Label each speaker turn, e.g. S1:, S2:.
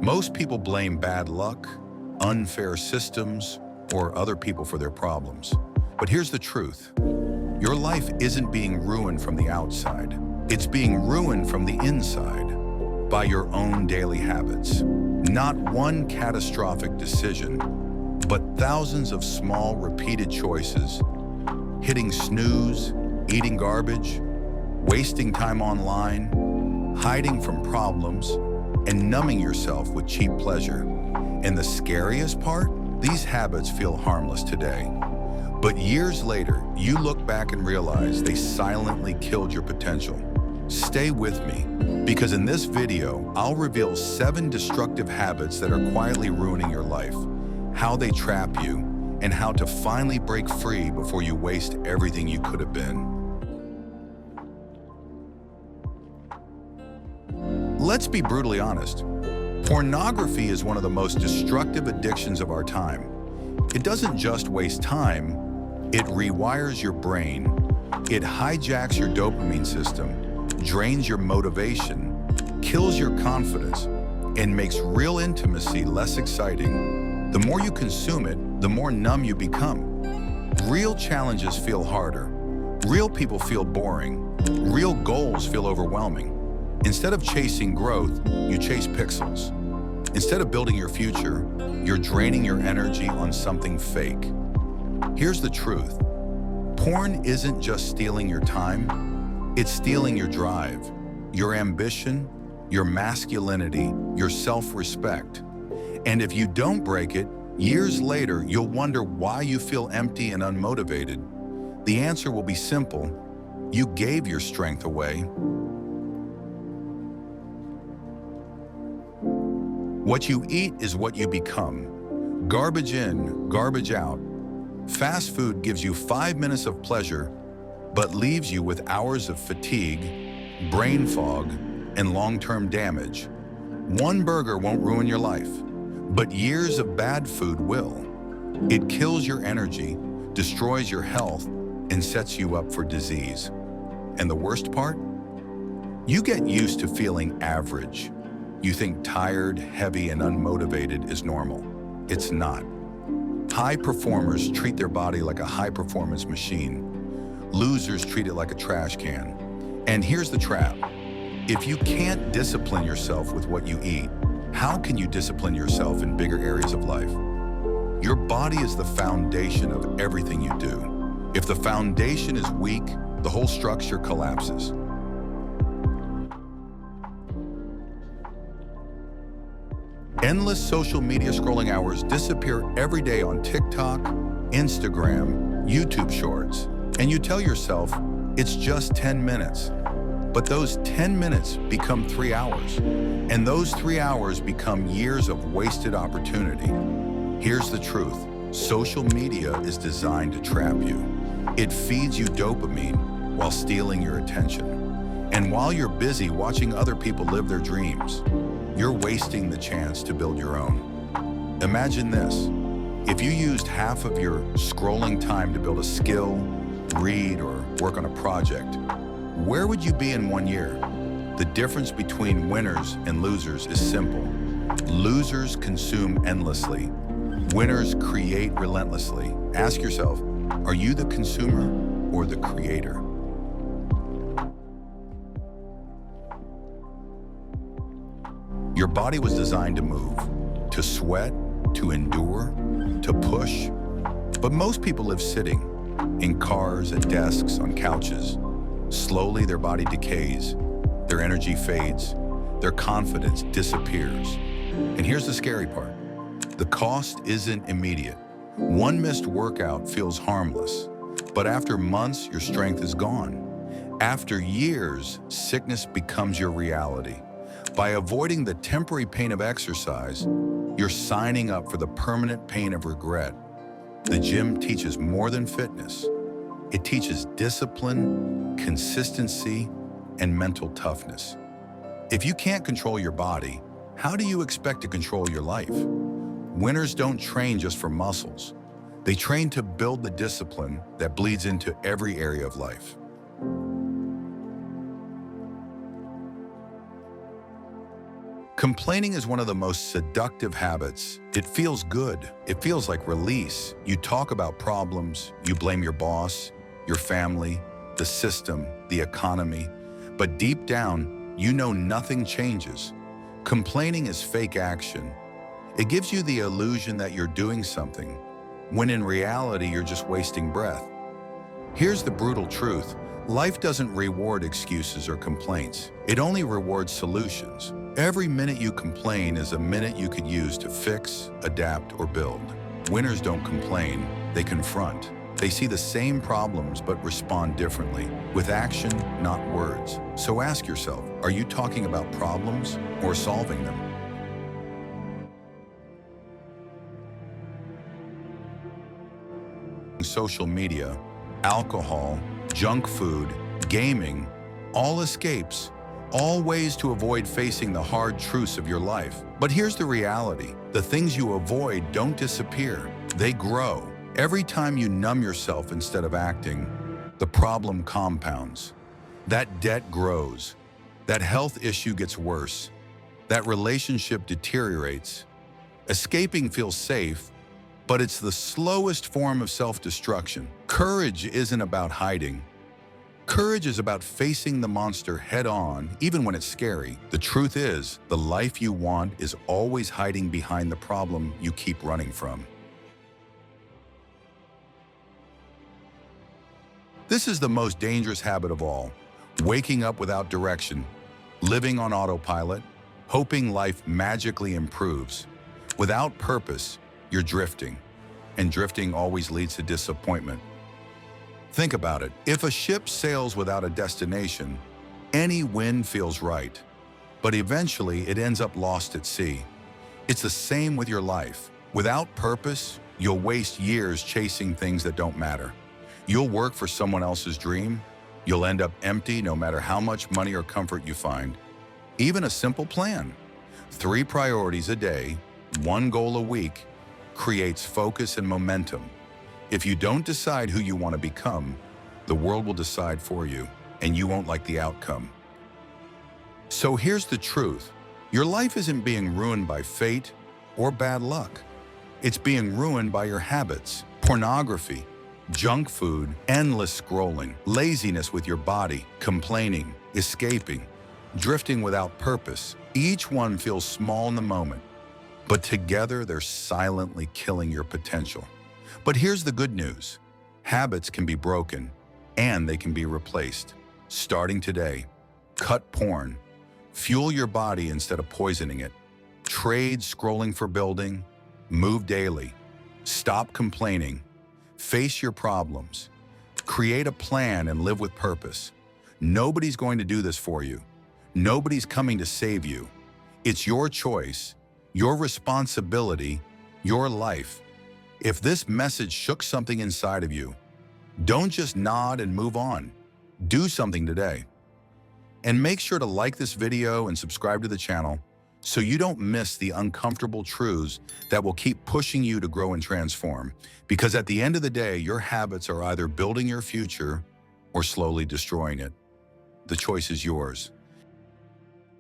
S1: Most people blame bad luck, unfair systems, or other people for their problems. But here's the truth. Your life isn't being ruined from the outside. It's being ruined from the inside by your own daily habits. Not one catastrophic decision, but thousands of small, repeated choices. Hitting snooze, eating garbage, wasting time online, hiding from problems, and numbing yourself with cheap pleasure. And the scariest part? These habits feel harmless today. But years later, you look back and realize they silently killed your potential. Stay with me, because in this video, I'll reveal 7 destructive habits that are quietly ruining your life, how they trap you, and how to finally break free before you waste everything you could have been. Let's be brutally honest. Pornography is one of the most destructive addictions of our time. It doesn't just waste time, it rewires your brain. It hijacks your dopamine system, drains your motivation, kills your confidence, and makes real intimacy less exciting. The more you consume it, the more numb you become. Real challenges feel harder. Real people feel boring. Real goals feel overwhelming. Instead of chasing growth, you chase pixels. Instead of building your future, you're draining your energy on something fake. Here's the truth. Porn isn't just stealing your time, it's stealing your drive, your ambition, your masculinity, your self-respect. And if you don't break it, years later, you'll wonder why you feel empty and unmotivated. The answer will be simple. You gave your strength away. What you eat is what you become. Garbage in, garbage out. Fast food gives you 5 minutes of pleasure, but leaves you with hours of fatigue, brain fog, and long-term damage. One burger won't ruin your life, but years of bad food will. It kills your energy, destroys your health, and sets you up for disease. And the worst part? You get used to feeling average. You think tired, heavy, and unmotivated is normal. It's not. High performers treat their body like a high-performance machine. Losers treat it like a trash can. And here's the trap. If you can't discipline yourself with what you eat, how can you discipline yourself in bigger areas of life? Your body is the foundation of everything you do. If the foundation is weak, the whole structure collapses. Endless social media scrolling hours disappear every day on TikTok, Instagram, YouTube Shorts, and you tell yourself, it's just 10 minutes. But those 10 minutes become 3 hours, and those 3 hours become years of wasted opportunity. Here's the truth. Social media is designed to trap you. It feeds you dopamine while stealing your attention. And while you're busy watching other people live their dreams, you're wasting the chance to build your own. Imagine this. If you used half of your scrolling time to build a skill, read, or work on a project, where would you be in 1 year? The difference between winners and losers is simple. Losers consume endlessly. Winners create relentlessly. Ask yourself, are you the consumer or the creator? Your body was designed to move, to sweat, to endure, to push. But most people live sitting, in cars, at desks, on couches. Slowly, their body decays, their energy fades, their confidence disappears. And here's the scary part. The cost isn't immediate. One missed workout feels harmless, but after months, your strength is gone. After years, sickness becomes your reality. By avoiding the temporary pain of exercise, you're signing up for the permanent pain of regret. The gym teaches more than fitness. It teaches discipline, consistency, and mental toughness. If you can't control your body, how do you expect to control your life? Winners don't train just for muscles. They train to build the discipline that bleeds into every area of life. Complaining is one of the most seductive habits. It feels good. It feels like release. You talk about problems, you blame your boss, your family, the system, the economy, but deep down, you know nothing changes. Complaining is fake action. It gives you the illusion that you're doing something, when in reality, you're just wasting breath. Here's the brutal truth. Life doesn't reward excuses or complaints. It only rewards solutions. Every minute you complain is a minute you could use to fix, adapt, or build. Winners don't complain, they confront. They see the same problems but respond differently, with action, not words. So ask yourself, are you talking about problems or solving them? Social media, alcohol, junk food, gaming, all escapes, all ways to avoid facing the hard truths of your life. But here's the reality. The things you avoid don't disappear. They grow. Every time you numb yourself instead of acting, the problem compounds. That debt grows. That health issue gets worse. That relationship deteriorates. Escaping feels safe, but it's the slowest form of self-destruction. Courage isn't about hiding. Courage is about facing the monster head-on, even when it's scary. The truth is, the life you want is always hiding behind the problem you keep running from. This is the most dangerous habit of all. Waking up without direction, living on autopilot, hoping life magically improves. Without purpose, you're drifting, and drifting always leads to disappointment. Think about it. If a ship sails without a destination, any wind feels right, but eventually it ends up lost at sea. It's the same with your life. Without purpose, you'll waste years chasing things that don't matter. You'll work for someone else's dream. You'll end up empty no matter how much money or comfort you find. Even a simple plan, 3 priorities a day, 1 goal a week, creates focus and momentum. If you don't decide who you want to become, the world will decide for you, and you won't like the outcome. So here's the truth. Your life isn't being ruined by fate or bad luck. It's being ruined by your habits, pornography, junk food, endless scrolling, laziness with your body, complaining, escaping, drifting without purpose. Each one feels small in the moment, but together they're silently killing your potential. But here's the good news. Habits can be broken, and they can be replaced. Starting today, cut porn, fuel your body instead of poisoning it, trade scrolling for building, move daily, stop complaining, face your problems, create a plan and live with purpose. Nobody's going to do this for you. Nobody's coming to save you. It's your choice, your responsibility, your life. If this message shook something inside of you, don't just nod and move on. Do something today. And make sure to like this video and subscribe to the channel so you don't miss the uncomfortable truths that will keep pushing you to grow and transform. Because at the end of the day, your habits are either building your future or slowly destroying it. The choice is yours.